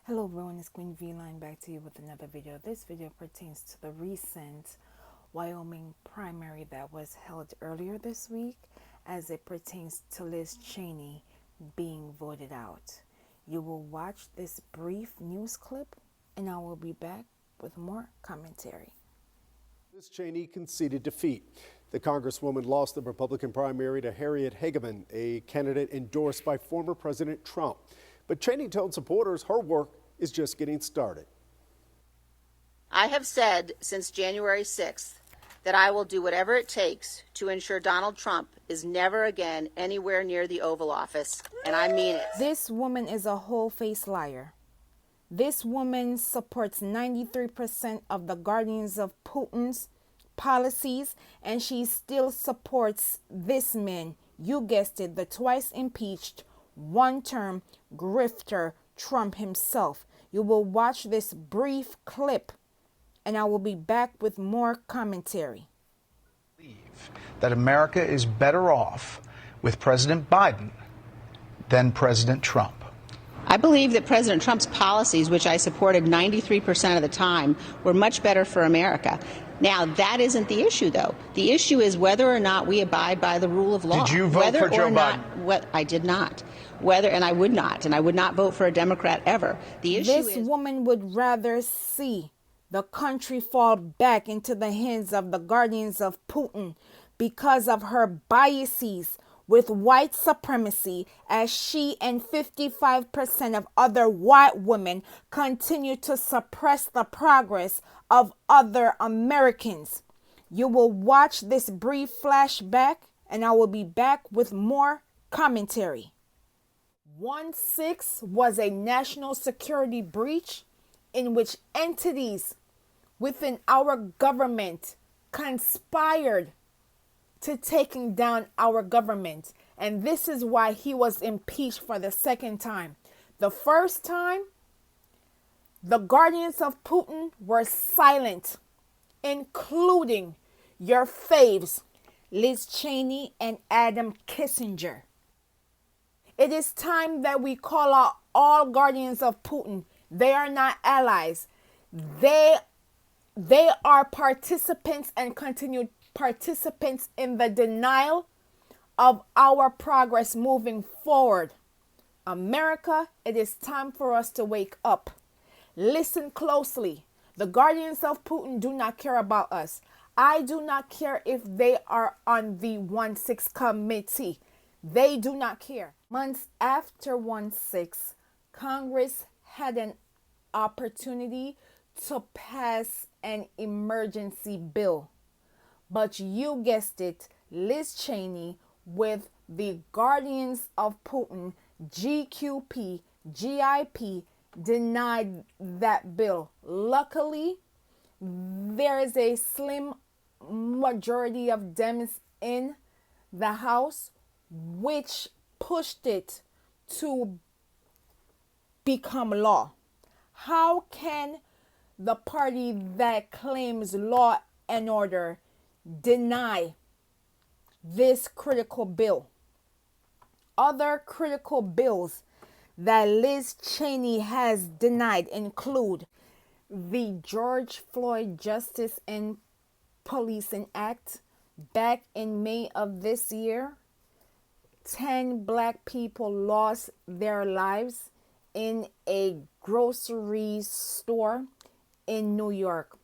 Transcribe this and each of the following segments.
Hello everyone, it's QueenVLionz back to you with another video. This video pertains to the recent Wyoming primary that was held earlier this week as it pertains to Liz Cheney being voted out. You will watch this brief news clip and I will be back with more commentary. Liz Cheney conceded defeat. The Congresswoman lost the Republican primary to Harriet Hageman, a candidate endorsed by former President Trump. But Cheney told supporters her work is just getting started. I have said since January 6th that I will do whatever it takes to ensure Donald Trump is never again anywhere near the Oval Office, and I mean it. This woman is a whole-faced liar. This woman supports 93% of the guardians of Putin's policies, and she still supports this man. You guessed it, the twice impeached, one-term grifter Trump himself. You will watch this brief clip and I will be back with more commentary. That America is better off with President Biden than President Trump. I believe that President Trump's policies, which I supported 93% of the time, were much better for America. Now, that isn't the issue, though. The issue is whether or not we abide by the rule of law. Did you vote for Joe Biden? I did not. And I would not vote for a Democrat ever. The issue This woman would rather see the country fall back into the hands of the guardians of Putin because of her biases with white supremacy, as she and 55% of other white women continue to suppress the progress of other Americans. You will watch this brief flashback and I will be back with more commentary. 1/6 was a national security breach in which entities within our government conspired to taking down our government. And this is why he was impeached for the second time. The first time, the guardians of Putin were silent, including your faves, Liz Cheney and Adam Kissinger. It is time that we call out all guardians of Putin. They are not allies. They are participants and continued participants in the denial of our progress moving forward. America, it is time for us to wake up. Listen closely. The guardians of Putin do not care about us. I do not care if they are on the 1/6 committee. They do not care. Months after 1/6, Congress had an opportunity to pass an emergency bill. But you guessed it, Liz Cheney with the guardians of Putin, GQP, GIP, denied that bill. Luckily, there is a slim majority of Dems in the House which pushed it to become law. How can the party that claims law and order deny this critical bill? Other critical bills that Liz Cheney has denied include the George Floyd Justice and Policing Act back in May of this year. 10 black people lost their lives in a grocery store in New York.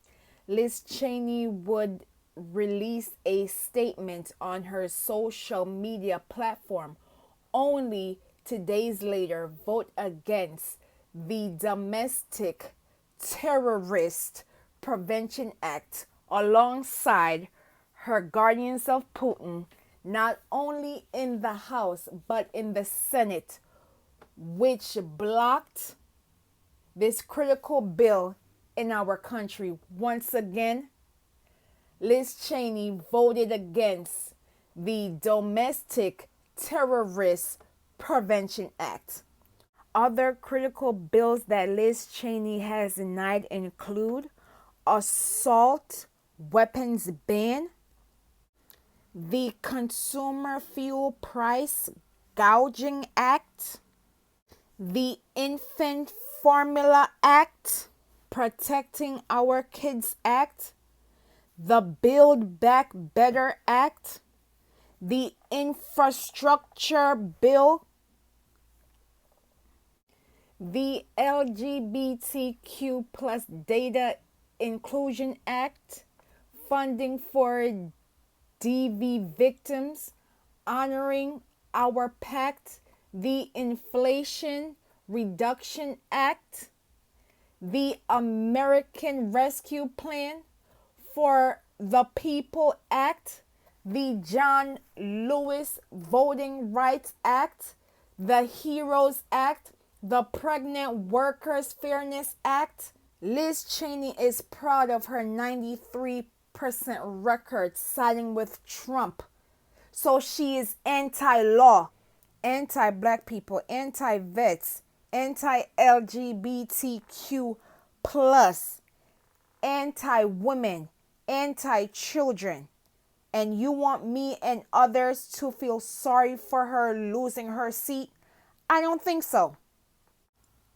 Liz Cheney would release a statement on her social media platform, only 2 days later vote against the Domestic Terrorist Prevention Act alongside her guardians of Putin, not only in the House but in the Senate, which blocked this critical bill in our country. Once again, Liz Cheney voted against the Domestic Terrorist Prevention Act. Other critical bills that Liz Cheney has denied include assault weapons ban, the Consumer Fuel Price Gouging Act, the Infant Formula Act, Protecting Our Kids Act, the Build Back Better Act, the Infrastructure Bill, the LGBTQ plus Data Inclusion Act, funding for DV victims, honoring our pact, the Inflation Reduction Act, the American Rescue Plan for the People Act, the John Lewis Voting Rights Act, the HEROES Act, the Pregnant Workers Fairness Act. Liz Cheney is proud of her 93% record siding with Trump. So she is anti-law, anti-black people, anti-vets, anti-LGBTQ plus, anti-women, anti-children. And you want me and others to feel sorry for her losing her seat? I don't think so.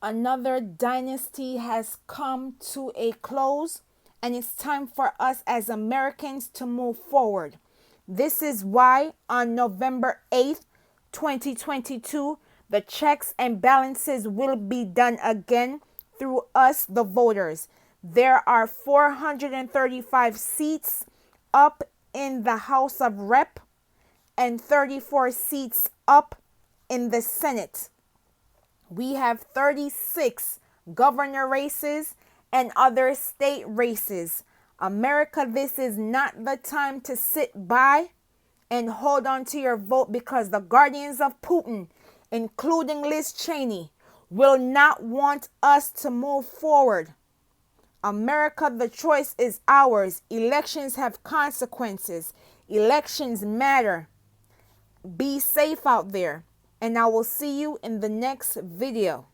Another dynasty has come to a close, and it's time for us as Americans to move forward. This is why on November 8th, 2022, the checks and balances will be done again through us, the voters. There are 435 seats up in the House of Rep and 34 seats up in the Senate. We have 36 governor races and other state races. America, this is not the time to sit by and hold on to your vote, because the guardians of Putin, including Liz Cheney, will not want us to move forward. America, the choice is ours. Elections have consequences. Elections matter. Be safe out there. And I will see you in the next video.